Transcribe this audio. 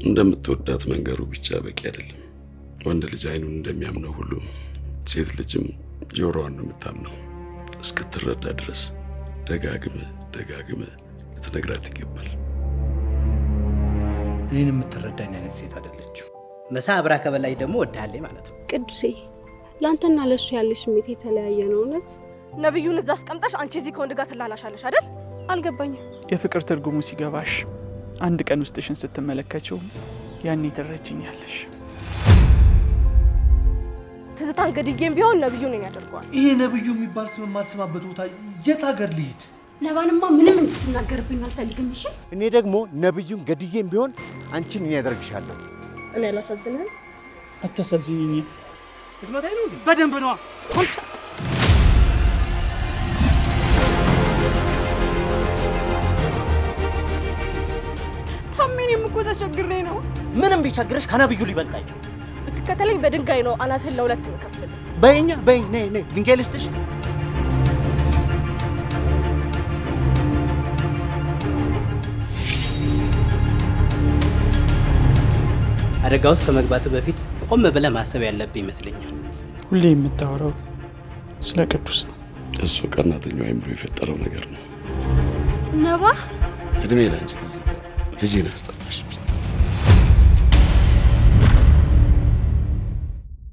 እንደምትወዳት መንገሩ ብቻ በቂ አይደለም። ወንድ ልጅ አይኑን እንደሚያምነው ሁሉ ሴት ልጅም ጆሮዋን ነው የምታምነው። እስክትረዳ ድረስ ደጋግመ ልትነግራት ይገባል። እኔን የምትረዳኝ አይነት ሴት አይደለችም። መሳ አብራ ከበላይ ደግሞ ወዳለኝ ማለት ነው። ቅዱሴ ላንተና ለሱ ያለሽ ስሜት የተለያየ ነው። እውነት ነብዩን እዛ አስቀምጣሽ አንቺ እዚህ ከወንድ ጋር ትላላሻለሽ አይደል? አልገባኝም። የፍቅር ትርጉሙ ሲገባሽ አንድ ቀን ውስጥሽን ስትመለከችው ያኔ ትረጅኛለሽ። ትዝታን ገድዬም ቢሆን ነብዩ ነኝ ያደርገዋል። ይሄ ነብዩ የሚባል ስም የማልሰማበት ቦታ የት ሀገር ልሂድ? ነባንማ ምንም እንድትናገርብኝ አልፈልግም። እሺ እኔ ደግሞ ነብዩን ገድዬም ቢሆን አንቺን እኔ ያደርግሻለሁ። እኔ አላሳዝንህም? አታሳዝኝኝም። ትመጣኝ ነው እንዴ? በደንብ ነዋ። ታሜኔም እኮ ተቸግሬ ነው። ምንም ቢቸግርሽ ከነብዩ ሊበልጥ አይችልም። ብትከተለኝ በድንጋይ ነው አናትህን ለሁለት የምከፍል። በይኛ ነይ ድንጋይ ልስጥሽ። አደጋ ውስጥ ከመግባት በፊት ቆም ብለህ ማሰብ ያለብህ ይመስለኛል። ሁሌ የምታወራው ስለ ቅዱስ ነው። እሱ ቀናተኛው አይምሮ የፈጠረው ነገር ነው። ነባ እድሜ ላንቺ ትዝታ ልጄን አስጠፋሽ።